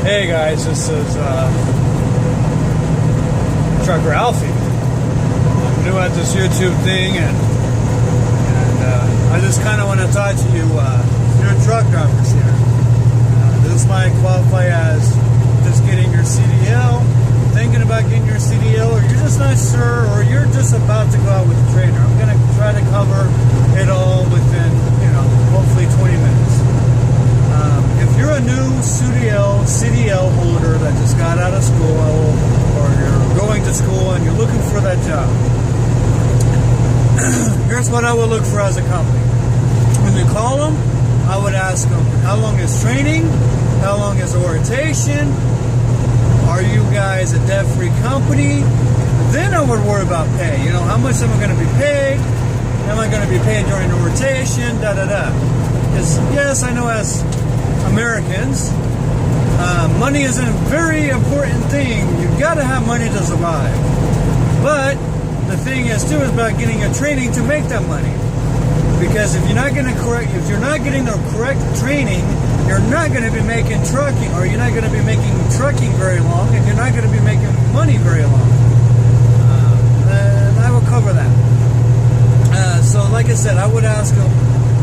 Hey guys, this is Trucker Alfie. I'm new at this YouTube thing, and I just kind of want to talk to you, your truck drivers here. This might qualify as just getting your CDL, thinking about getting your CDL, or you're just not sure, or you're just about to go out with the trainer. I'm going to try to cover it all within, hopefully 20 minutes. If you're a new CDL holder that just got out of school, or you're going to school and you're looking for that job, here's what I would look for as a company. When you call them, I would ask them, how long is training? How long is orientation? Are you guys a debt-free company? Then I would worry about pay. How much am I going to be paid? Am I going to be paid during orientation? Because, yes, I know as Americans, money is a very important thing. You've got to have money to survive. But the thing is too is about getting a training to make that money. Because if you're not getting the correct training, you're not going to be making trucking, or you're not going to be making trucking very long, and you're not going to be making money very long. And I will cover that. So like I said, I would ask them,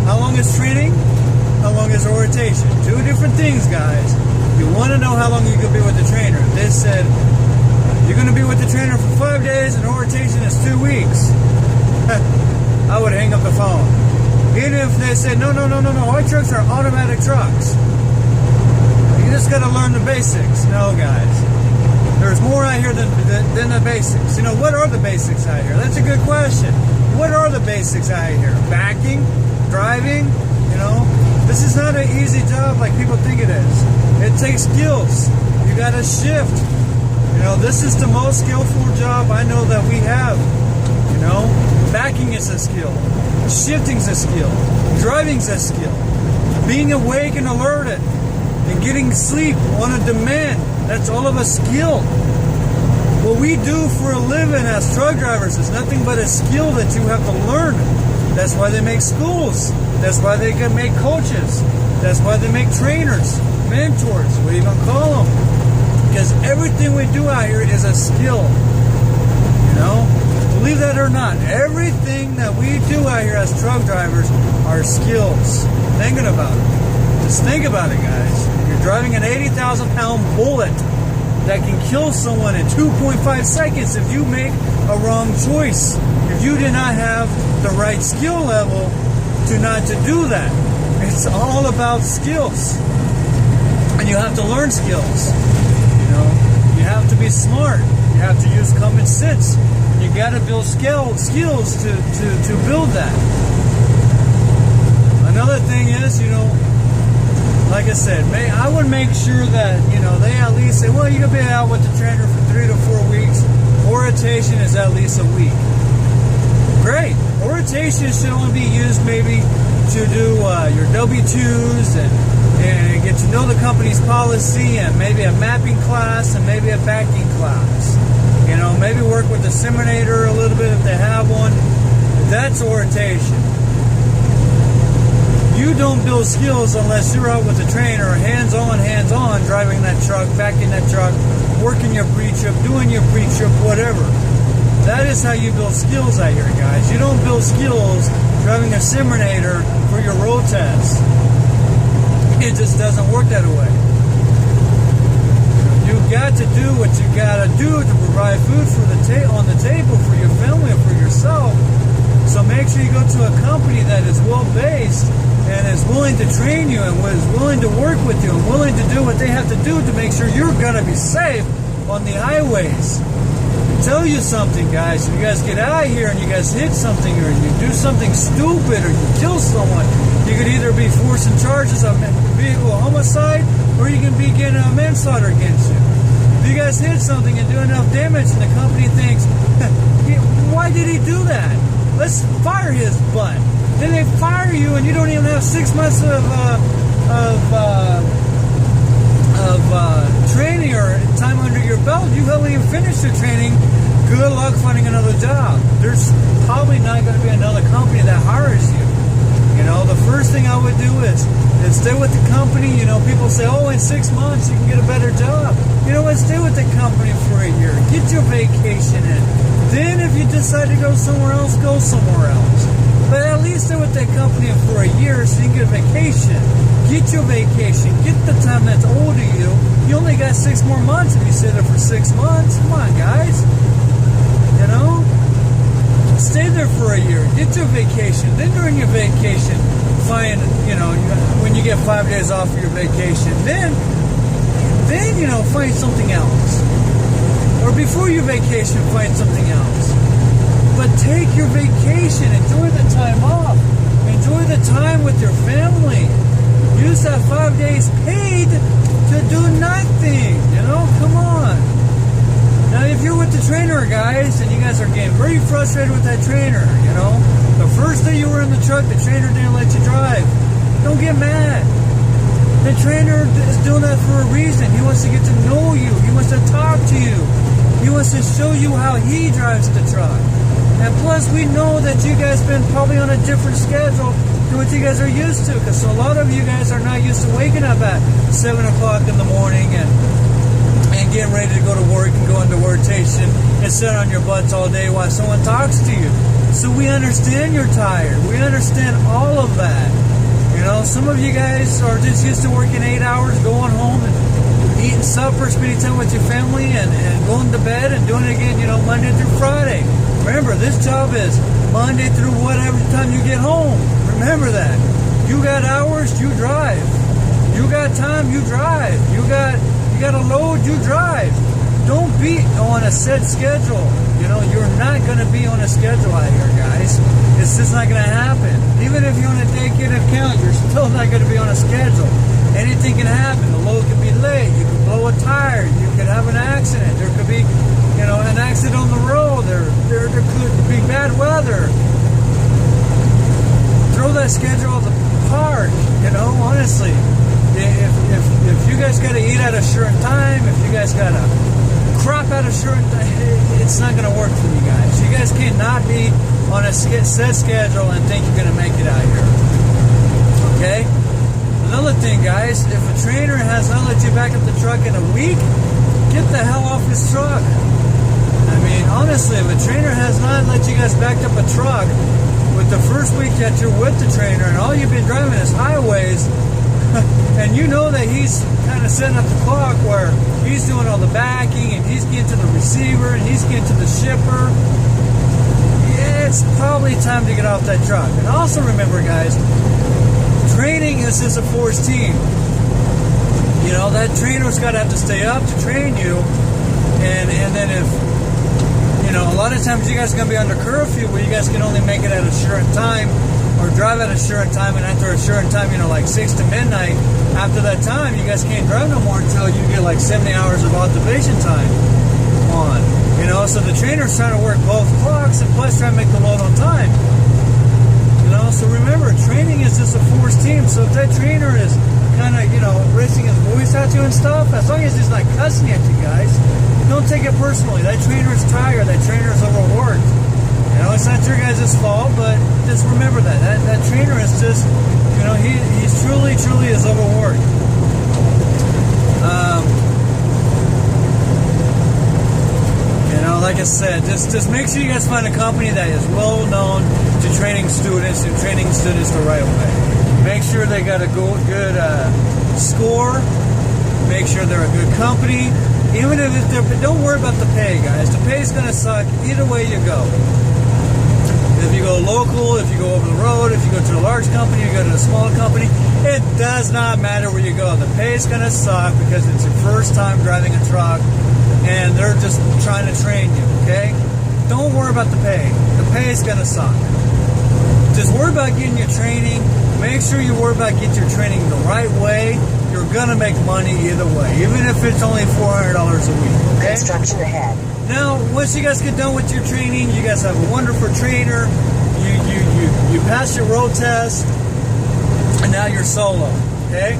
how long is training? How long is orientation? Two different things, guys. You want to know how long you could be with the trainer. If they said, you're going to be with the trainer for 5 days and orientation is 2 weeks, I would hang up the phone. Even if they said, no, our trucks are automatic trucks. You just got to learn the basics. No, guys. There's more out here than the basics. What are the basics out here? That's a good question. What are the basics out here? Backing? Driving? This is not an easy job like people think it is. It takes skills. You got to shift. This is the most skillful job I know that we have. Backing is a skill. Shifting's a skill. Driving's a skill. Being awake and alerted and getting sleep on a demand, that's all of a skill. What we do for a living as truck drivers is nothing but a skill that you have to learn. That's why they make schools. That's why they can make coaches. That's why they make trainers, mentors, what do you even call them? Because everything we do out here is a skill. Believe that or not, everything that we do out here as truck drivers are skills. Thinking about it. Just think about it, guys. You're driving an 80,000-pound bullet that can kill someone in 2.5 seconds if you make a wrong choice. If you did not have the right skill level to not to do that. It's all about skills. And you have to learn skills. You have to be smart. You have to use common sense. You got to build skills to build that. Another thing is, like I said, I would make sure that, they at least say, well, you can be out with the trainer for 3 to 4 weeks. Orientation is at least a week. Great. Orientation should only be used maybe to do your W-2s and get to know the company's policy, and maybe a mapping class and maybe a backing class. Maybe work with the simulator a little bit if they have one. That's orientation. You don't build skills unless you're out with the trainer, hands-on, driving that truck, backing that truck, working your pre-trip, doing your pre-trip, whatever. That is how you build skills out here, guys. You don't build skills driving a simulator for your road test. It just doesn't work that way. You got to do what you got to do to provide food on the table for your family and for yourself. So make sure you go to a company that is well-based and is willing to train you and is willing to work with you and willing to do what they have to do to make sure you're going to be safe on the highways. Tell you something, guys. If you guys get out of here and you guys hit something, or you do something stupid, or you kill someone, you could either be forcing charges of vehicle homicide, or you can be getting a manslaughter against you. If you guys hit something and do enough damage, and the company thinks, why did he do that? Let's fire his butt. Then they fire you, and you don't even have 6 months of training or time under your belt. You haven't even finished your training. Good luck finding another job. There's probably not going to be another company that hires you. The first thing I would do is stay with the company. People people say, oh, in 6 months you can get a better job. You know what? Stay with the company for a year. Get your vacation in. Then if you decide to go somewhere else, go somewhere else. But at least stay with that company for a year so you can get a vacation. Get your vacation. Get the time that's owed to you. You only got 6 more months if you sit there for 6 months. Come on, guys. You know? Stay there for a year. Get your vacation. Then during your vacation, find, you know, when you get 5 days off of your vacation, then, you know, find something else. Or before your vacation, find something else. But take your vacation. Enjoy the time off. Enjoy the time with your family. Use that 5 days paid to do nothing. You know, come on. Now, if you're with the trainer, guys, and you guys are getting very frustrated with that trainer, you know, the first day you were in the truck, the trainer didn't let you drive. Don't get mad. The trainer is doing that for a reason. He wants to get to know you. He wants to talk to you. He wants to show you how he drives the truck. And plus, we know that you guys been probably on a different schedule to what you guys are used to. Because a lot of you guys are not used to waking up at 7 o'clock in the morning and getting ready to go to work and go into rotation and sit on your butts all day while someone talks to you. So we understand you're tired. We understand all of that. You know, some of you guys are just used to working 8 hours, going home and eating supper, spending time with your family, and going to bed and doing it again, you know, Monday through Friday. Remember, this job is Monday through whatever time you get home. Remember that. You got hours, you drive. You got time, you drive. You got a load, you drive. Don't be on a set schedule. You know, you're not going to be on a schedule out here, guys. It's just not going to happen. Even if you're on a dedicated account, you're still not going to be on a schedule. Anything can happen. The load could be late. You could blow a tire. You could have an accident. There could be, you know, an accident on the road. There could be bad weather. Throw that schedule at the park, you know, honestly. If you guys got to eat at a certain time, if you guys got to crop at a certain time, it's not going to work for you guys. You guys cannot be on a set schedule and think you're going to make it out here. Okay? Another thing, guys, if a trainer has not let you back up the truck in a week, get the hell off his truck. I mean, honestly, if a trainer has not let you guys back up a truck with the first week that you're with the trainer and all you've been driving is highways, and you know that he's kind of setting up the clock where he's doing all the backing and he's getting to the receiver and he's getting to the shipper, yeah, it's probably time to get off that truck. And also remember, guys, training is just a forced team. You know, that trainer's got to have to stay up to train you. And then if, you know, a lot of times you guys are going to be under curfew where you guys can only make it at a certain time or drive at a certain time, and after a certain time, you know, like 6 to midnight, after that time, you guys can't drive no more until you get like 70 hours of observation time on. You know, so the trainer's trying to work both clocks and plus try to make the load on time. You know, so remember, training is just a forced team. So if that trainer is kind of, you know, raising his voice at you and stuff, as long as he's not cussing at you guys, don't take it personally. That trainer is tired. That trainer is overworked. You know, it's not your guys' fault, but just remember that. That trainer is just, you know, he's truly is overworked. You know, like I said, just make sure you guys find a company that is well known to training students and training students the right way. Make sure they got a good score. Make sure they're a good company. Even if don't worry about the pay, guys. The pay is going to suck either way you go. If you go local, if you go over the road, if you go to a large company, you go to a small company, it does not matter where you go. The pay is going to suck because it's your first time driving a truck and they're just trying to train you, okay? Don't worry about the pay. The pay is going to suck. Just worry about getting your training. Make sure you worry about getting your training the right way. You're going to make money either way, even if it's only $400 a week, okay? Construction ahead. Now, once you guys get done with your training, you guys have a wonderful trainer, you pass your road test, and now you're solo, okay?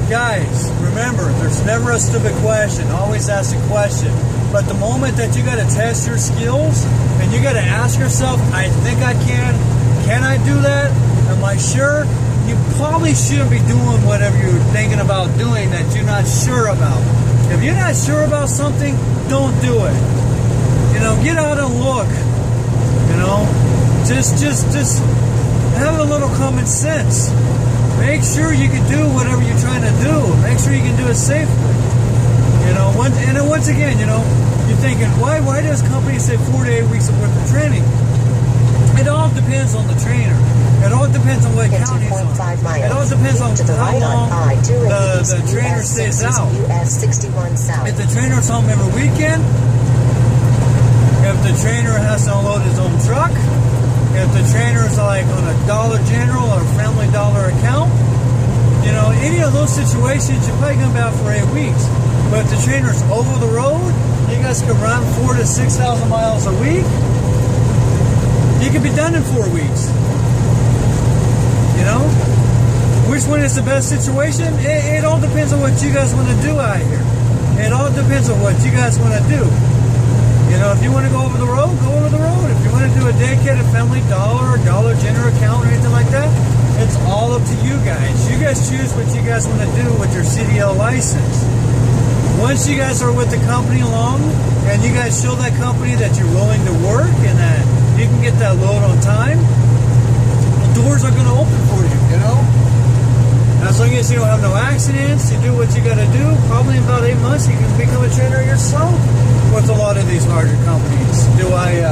Guys, remember, there's never a stupid question. Always ask a question. But the moment that you got to test your skills, and you got to ask yourself, I think I can I do that? Am I sure? you probably shouldn't be doing whatever you're thinking about doing that you're not sure about. If you're not sure about something, don't do it. You know, get out and look. You know, just have a little common sense. Make sure you can do whatever you're trying to do. Make sure you can do it safely. You know, and then once again, you know, you're thinking, why does companies say 4 to 8 weeks of worth of training? It all depends on the trainer. It all depends on what county he's on. It all depends on how long the trainer stays out. If the trainer's home every weekend, if the trainer has to unload his own truck, if the trainer's like on a Dollar General or Family Dollar account, you know, any of those situations, you're probably going to be out for 8 weeks. But if the trainer's over the road, you guys can run 4,000 to 6,000 miles a week. You could be done in 4 weeks. You know? Which one is the best situation? It all depends on what you guys want to do out here. It all depends on what you guys want to do. You know, if you want to go over the road, go over the road. If you want to do a dedicated Family Dollar or Dollar General account or anything like that, it's all up to you guys. You guys choose what you guys want to do with your CDL license. Once you guys are with the company long, and you guys show that company that you're willing to work and that you can get that load on time, the doors are going to open for you, you know? As long as you don't have no accidents, you do what you got to do, probably in about 8 months you can become a trainer yourself with a lot of these larger companies. Do I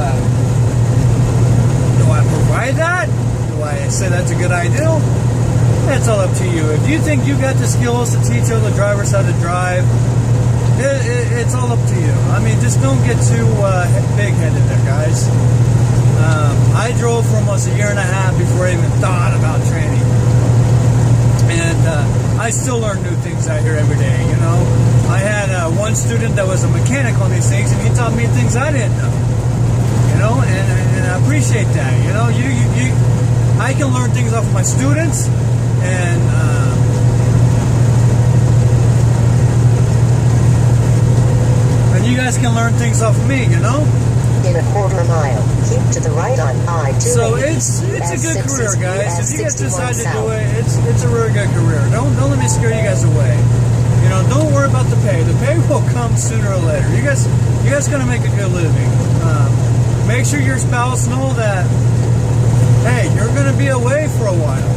provide that? Do I say that's a good idea? That's all up to you. If you think you got the skills to teach other drivers how to drive, it's all up to you. I mean, just don't get too big-headed there, guys. I drove for almost 1.5 years before I even thought about training. And I still learn new things out here every day, you know. I had one student that was a mechanic on these things, and he taught me things I didn't know. You know, and I appreciate that. You know, I can learn things off of my students, and you guys can learn things off of me, you know? In a quarter mile, keep to the right on I-280. So it's a good career, guys. If you guys decide to do it, it's a really good career. Don't let me scare you guys away. You know, don't worry about the pay. The pay will come sooner or later. You guys gonna make a good living. Make sure your spouse know that, hey, you're gonna be away for a while.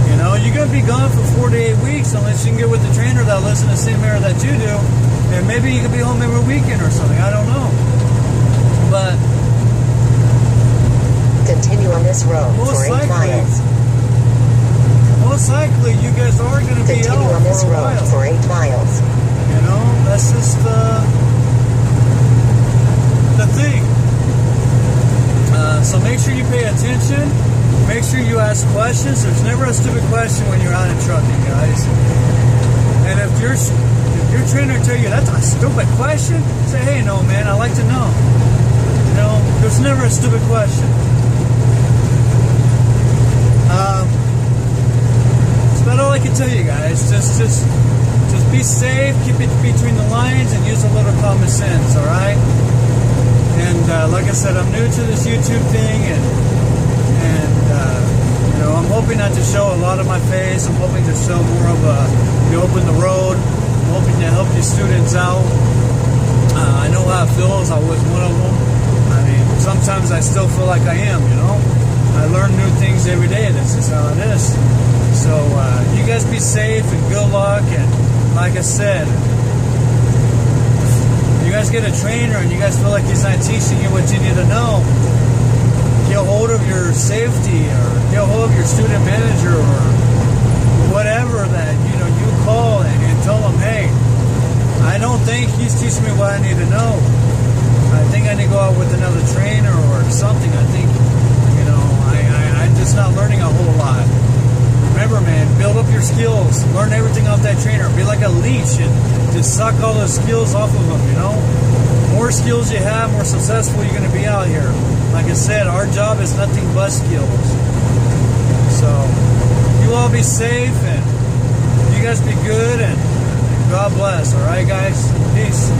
You know, you're gonna be gone for 4 to 8 weeks unless you can get with the trainer that lives in the same area that you do. And maybe you could be home every weekend or something. I don't know. But continue on this road for 8 miles. Most likely, you guys are going to be out on this for a road while. for 8 miles. You know, that's just the thing. So make sure you pay attention. Make sure you ask questions. There's never a stupid question when you're out in trucking, guys. And if your trainer tell you that's a stupid question, say, hey, no, man, I'd like to know. You know, there's never a stupid question. That's about all I can tell you guys. Just be safe, keep it between the lines, and use a little common sense, all right? And like I said, I'm new to this YouTube thing, and you know, I'm hoping not to show a lot of my face. I'm hoping to show more of the open the road. I'm hoping to help you students out. I know how it feels. I was one of them. I mean, sometimes I still feel like I am, you know. I learn new things every day. This is how it is. So you guys be safe and good luck. And like I said, you guys get a trainer and you guys feel like he's not teaching you what you need to know, get a hold of your safety or get a hold of your student manager or whatever that, you know, you call and tell them, hey, I don't think he's teaching me what I need to know. I think I need to go out with another trainer or something. I think, you know, I'm just not learning a whole lot. Remember, man, build up your skills. Learn everything off that trainer. Be like a leech and just suck all those skills off of them, you know? More skills you have, more successful you're going to be out here. Like I said, our job is nothing but skills. So, you all be safe and you guys be good and God bless. All right, guys? Peace.